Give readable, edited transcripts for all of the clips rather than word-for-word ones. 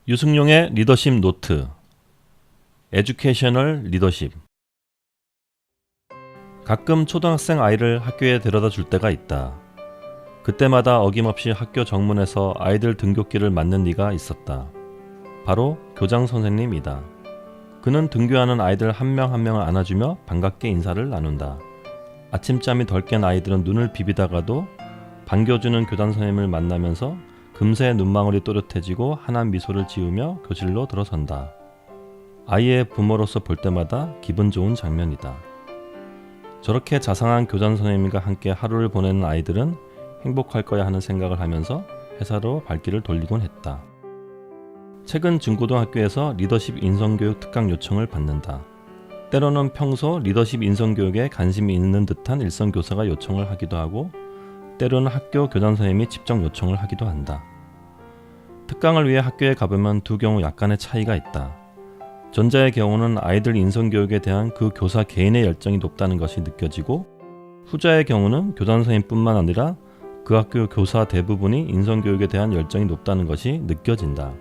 유승용의 리더십 노트. 에듀케이셔널 리더십. 가끔 초등학생 아이를 학교에 데려다 줄 때가 있다. 그때마다 어김없이 학교 정문에서 아이들 등굣길을 맞는 이가 있었다. 바로 교장 선생님이다. 그는 등교하는 아이들 한 명 한 명을 안아주며 반갑게 인사를 나눈다. 아침잠이 덜 깬 아이들은 눈을 비비다가도 반겨주는 교장 선생님을 만나면서 금세 눈망울이 또렷해지고 환한 미소를 지으며 교실로 들어선다. 아이의 부모로서 볼 때마다 기분 좋은 장면이다. 저렇게 자상한 교장 선생님과 함께 하루를 보내는 아이들은 행복할 거야 하는 생각을 하면서 회사로 발길을 돌리곤 했다. 최근 중고등학교에서 리더십 인성교육 특강 요청을 받는다. 때로는 평소 리더십 인성교육에 관심이 있는 듯한 일선교사가 요청을 하기도 하고, 때로는 학교 교장 선생님이 직접 요청을 하기도 한다. 특강을 위해 학교에 가보면 두 경우 약간의 차이가 있다. 전자의 경우는 아이들 인성교육에 대한 그 교사 개인의 열정이 높다는 것이 느껴지고, 후자의 경우는 교장 선생님뿐만 아니라 그 학교 교사 대부분이 인성교육에 대한 열정이 높다는 것이 느껴진다.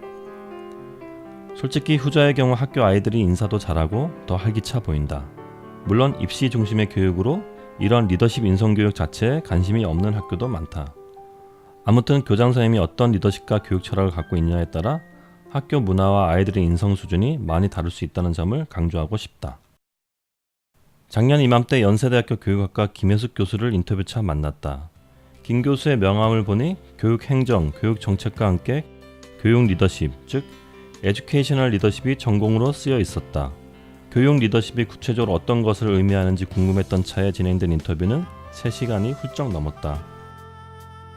솔직히 후자의 경우 학교 아이들이 인사도 잘하고 더 활기차 보인다. 물론 입시 중심의 교육으로 이런 리더십 인성교육 자체에 관심이 없는 학교도 많다. 아무튼 교장 선생님이 어떤 리더십과 교육 철학을 갖고 있냐에 따라 학교 문화와 아이들의 인성 수준이 많이 다를 수 있다는 점을 강조하고 싶다. 작년 이맘때 연세대학교 교육학과 김혜숙 교수를 인터뷰차 만났다. 김 교수의 명함을 보니 교육행정, 교육정책과 함께 교육 리더십, 즉 에듀케이셔널 리더십이 전공으로 쓰여 있었다. 교육 리더십이 구체적으로 어떤 것을 의미하는지 궁금했던 차에 진행된 인터뷰는 3시간이 훌쩍 넘었다.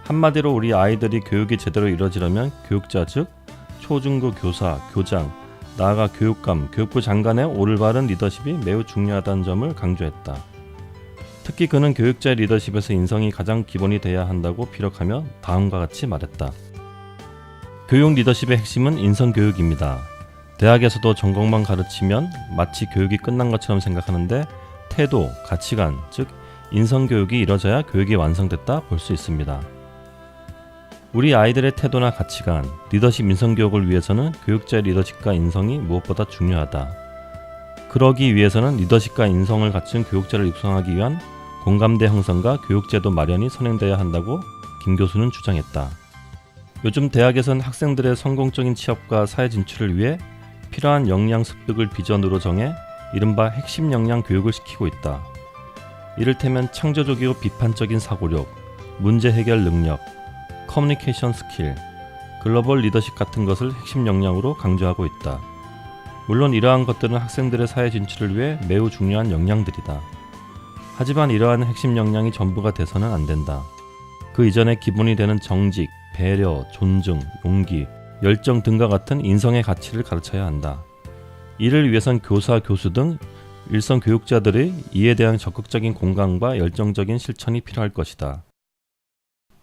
한마디로 우리 아이들이 교육이 제대로 이루어지려면 교육자, 즉 초중고 교사, 교장, 나아가 교육감, 교육부 장관의 올바른 리더십이 매우 중요하다는 점을 강조했다. 특히 그는 교육자의 리더십에서 인성이 가장 기본이 돼야 한다고 피력하며 다음과 같이 말했다. 교육 리더십의 핵심은 인성교육입니다. 대학에서도 전공만 가르치면 마치 교육이 끝난 것처럼 생각하는데 태도, 가치관, 즉 인성교육이 이뤄져야 교육이 완성됐다 볼 수 있습니다. 우리 아이들의 태도나 가치관, 리더십 인성교육을 위해서는 교육자의 리더십과 인성이 무엇보다 중요하다. 그러기 위해서는 리더십과 인성을 갖춘 교육자를 육성하기 위한 공감대 형성과 교육제도 마련이 선행돼야 한다고 김 교수는 주장했다. 요즘 대학에선 학생들의 성공적인 취업과 사회 진출을 위해 필요한 역량 습득을 비전으로 정해 이른바 핵심 역량 교육을 시키고 있다. 이를테면 창조적이고 비판적인 사고력, 문제 해결 능력, 커뮤니케이션 스킬, 글로벌 리더십 같은 것을 핵심 역량으로 강조하고 있다. 물론 이러한 것들은 학생들의 사회 진출을 위해 매우 중요한 역량들이다. 하지만 이러한 핵심 역량이 전부가 돼서는 안 된다. 그 이전에 기본이 되는 정직, 배려, 존중, 용기, 열정 등과 같은 인성의 가치를 가르쳐야 한다. 이를 위해선 교사, 교수 등 일선 교육자들의 이에 대한 적극적인 공감과 열정적인 실천이 필요할 것이다.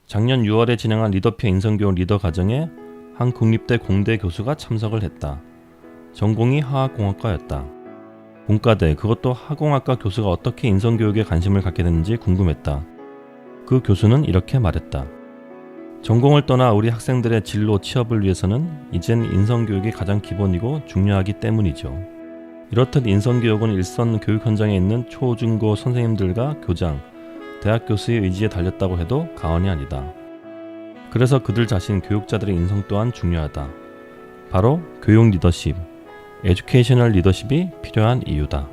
작년 6월에 진행한 리더페어 인성교육 리더 과정에 한 국립대 공대 교수가 참석을 했다. 전공이 화학공학과였다. 공과대, 그것도 화공학과 교수가 어떻게 인성교육에 관심을 갖게 됐는지 궁금했다. 그 교수는 이렇게 말했다. 전공을 떠나 우리 학생들의 진로 취업을 위해서는 이젠 인성교육이 가장 기본이고 중요하기 때문이죠. 이렇듯 인성교육은 일선 교육 현장에 있는 초, 중고 선생님들과 교장, 대학 교수의 의지에 달렸다고 해도 과언이 아니다. 그래서 그들 자신 교육자들의 인성 또한 중요하다. 바로 교육 리더십, 에듀케이셔널 리더십이 필요한 이유다.